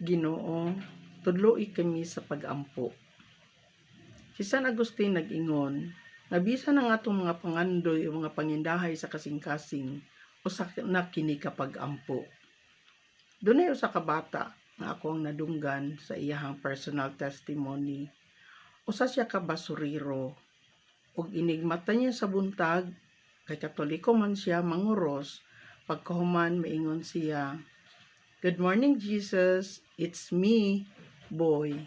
Ginoo, tudloi kami sa pag-ampo. Si San Agustin nag-ingon, nga bisan ang atong mga pangandoy o mga pangindahay sa kasing-kasing, usa na kini kapag ampo. Dunay usa ka bata nga ako ang nadunggan sa iyahang personal testimony. Usa siya ka basurero, ug inigmata niya sa buntag, kay Katoliko man siya manguros, pagkahuman maingon siya, "Good morning, Jesus. It's me, boy."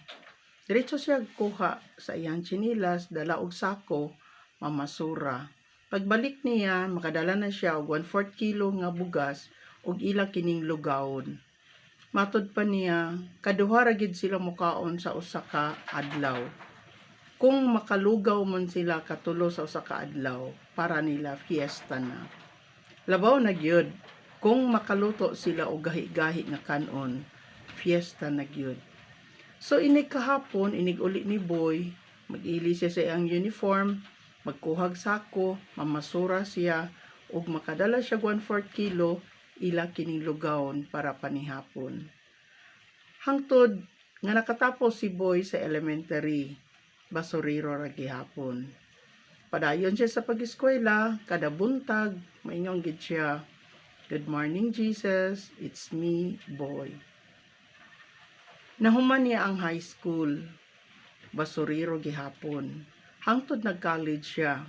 Diretso siya kuha sa iyang tsinilas, dala og sako, mamasura. Pagbalik niya, makadala na siya og 1/4 kilo nga bugas ug ila kining lugawon. Matud pa niya, kaduha ra gid sila mukaon sa usa ka adlaw. Kung makalugaw man sila katulo sa usa ka adlaw, para nila fiesta na. Labaw na gyud. Kung makaluto sila og gahi-gahi nga kanon, fiesta na gyud. So inig kahapon, inig uli ni Boy, mag-ili siya sa iyang uniform, magkuhag sako, mamasura siya, ug makadala siya 1/4 kilo, ila kining lugawon para panihapon. Hangtod nga nakatapos si Boy sa elementary, basurero ra gihapon. Padayon siya sa pag-eskwela, kada buntag, maingon gid siya, "Good morning, Jesus. It's me, boy." Nahuman niya ang high school, basurero gihapon. Hangtod nag-college siya,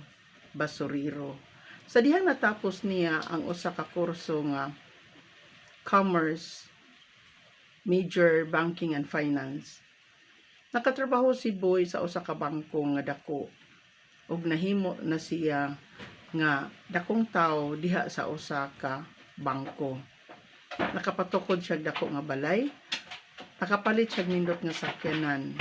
basurero. Sa dihang natapos niya ang usa ka kurso nga Commerce, Major Banking and Finance. Nakatrabaho si Boy sa usa ka bangko nga dako, ug nahimo na siya nga dakong tawo diha sa usa ka bangko. Nakapatukod siya dako nga balay, nakapalit siya nindot nga sakyanan,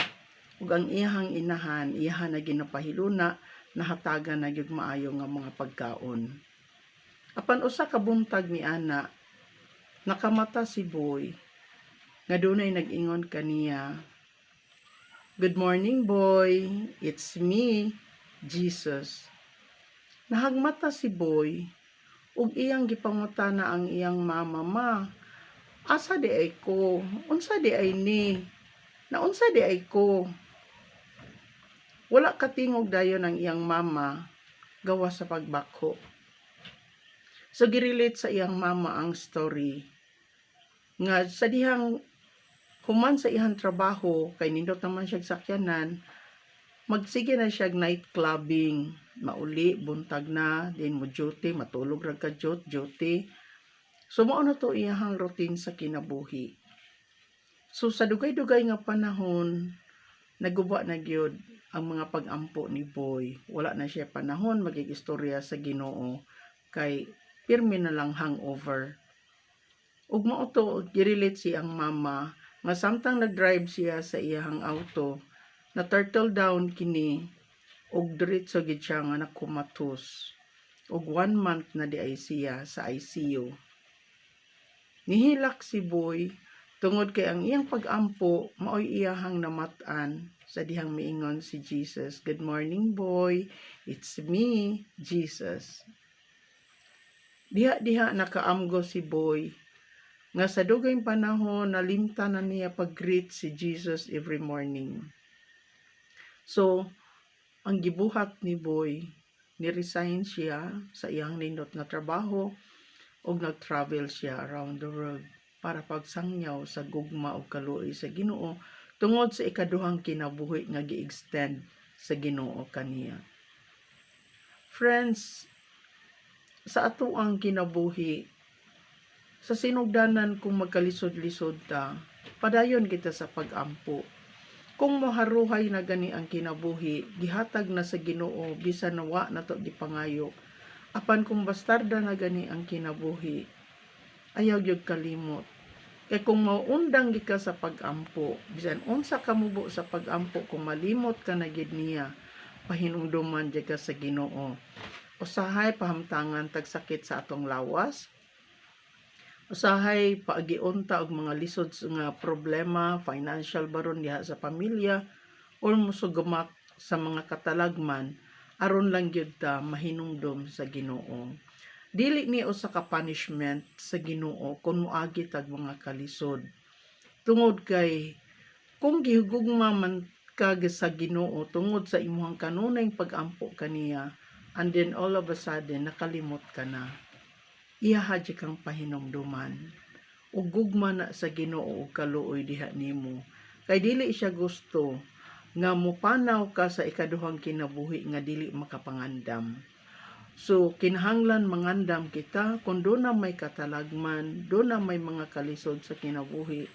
ug ang iyahang inahan na ginapahiluna, nahatagan na gyud maayo nga mga pagkaon. Apan usa ka buntag ni ana, nakamata si Boy nga dunay nag-ingon kaniya, "Good morning, boy. It's me, Jesus." Nahagmata si Boy, ug iyang gipangutana ang iyang mama, "Ma, asa di ay ko? Unsa di ay ni? Naunsa di ay ko?" Wala katingog dayon ang iyang mama, gawa sa pagbakho. So girelate sa iyang mama ang story, nga sa dihang human sa iyang trabaho, kay nindot naman siya sakyanan, magsige na siya night clubbing, mauli, buntag na, din mo duty, matulog ra ka duty. So mao na to iyahang routine sa kinabuhi. So sa dugay-dugay nga panahon, naguba na gyud ang mga pag-ampo ni Boy. Wala na siya panahon magigistorya sa Ginoo, kay pirmi na lang hangover. Ug mao to girelate siyang mama nga samtang nag-drive siya sa iyahang auto, na turtle down kini, ug diretso gid siya nga nakumatos. Ug 1 month na di ay siya sa ICU. Nihilak si Boy tungod kay ang iyang pag-ampo maoy iyahang namat-an sa dihang miingon si Jesus, "Good morning, boy. It's me, Jesus." Diha nakaamgo si Boy nga sa dugay panahon nalimtan na niya pag-greet si Jesus every morning. So, ang gibuhat ni Boy, ni-resign siya sa iyang nindot na trabaho ug nag-travel siya around the world para pagsangyaw sa gugma ug kaluoy sa Ginoo tungod sa ikaduhang kinabuhi nga gi-extend sa Ginoo kaniya. Friends, sa atoang kinabuhi, sa sinugdanan kung magkalisod-lisod ta, padayon kita sa pag-ampo. Kung maharuhay na gani ang kinabuhi, gihatag na sa Ginoo bisan nawa nato gipangayo. Apan kung bastarda na gani ang kinabuhi, ayaw gyud kalimot. Kay kung mauundang gika sa pag-ampo, bisan unsa ka mubo sa pag-ampo, kung malimot ka na gid niya, pahinumduman gyud ka sa Ginoo. Usahay pahamtangan tag sakit sa atong lawas, usahay paagiunta og mga lisod nga problema, financial baron diha sa pamilya, or musugumak sa mga katalagman, aron lang gyud ta mahinumdom sa Ginoo. Dili ni usa ka punishment sa Ginoo kung moagi tag mga kalisod. tungod kay kung gihugugma man ka sa Ginoo tungod sa imong kanunay pagampo kaniya, and then all of a sudden nakalimot ka na, iya hadya kang pahinumduman ug gugma na sa Ginoo ug kaluoy diha nimo, kay dili siya gusto nga mopanaw ka sa ikaduhang kinabuhi nga dili makapangandam. So kinahanglan mangandam kita kung doon na may katalagman, doon na may mga kalisod sa kinabuhi,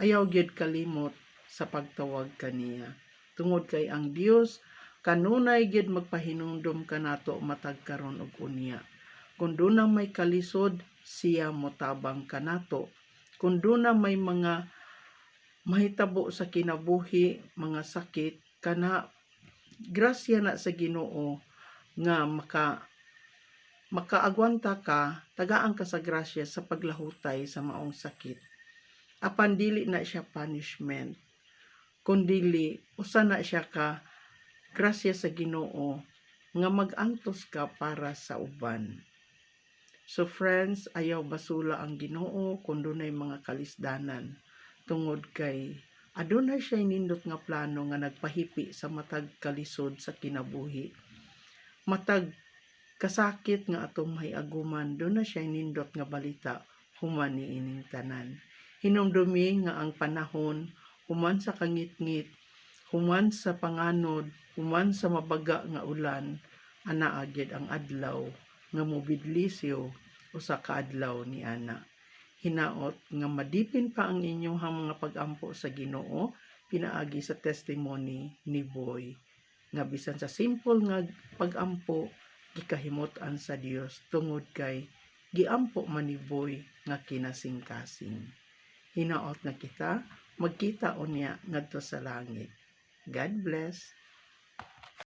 ayaw gyud kalimot sa pagtawag kaniya. Tungod kay ang Dios kanunay gyud magpahinumdom kanato matag karon ug unya. Kung doon na may kalisod, siya motabang kanato. Kung doon na may mga mahitabo sa kinabuhi, mga sakit, kana grasya na sa Ginoo nga makaagwanta ka, tagaan ka sa grasya sa paglahutay sa maong sakit. Apan dili na siya punishment, kundili usa na siya ka grasya sa Ginoo nga magantos ka para sa uban. So friends, ayaw basula ang Ginoo kung dunay mga kalisdanan, tungod kay adunay siya nindot nga plano nga nagpahipi sa matag kalisod sa kinabuhi. Matag kasakit nga atong mahiaguman, doon na siya nindot nga balita human niining tanan. Hinumdumi nga ang panahon human sa kangit-ngit, human sa panganod, human sa mabaga nga ulan, anaa gyud ang adlaw nga mobidlisyo usa ka adlaw ni ana. Hinaot nga madipin pa ang inyong mga pagampo sa Ginoo, pinaagi sa testimony ni Boy nga bisan sa simple nga pagampo gikahimot-an sa Dios, tungod kay giampo man ni Boy nga kinasing-kasing. Hinaot na kita magkita unya ngadto sa langit. God bless.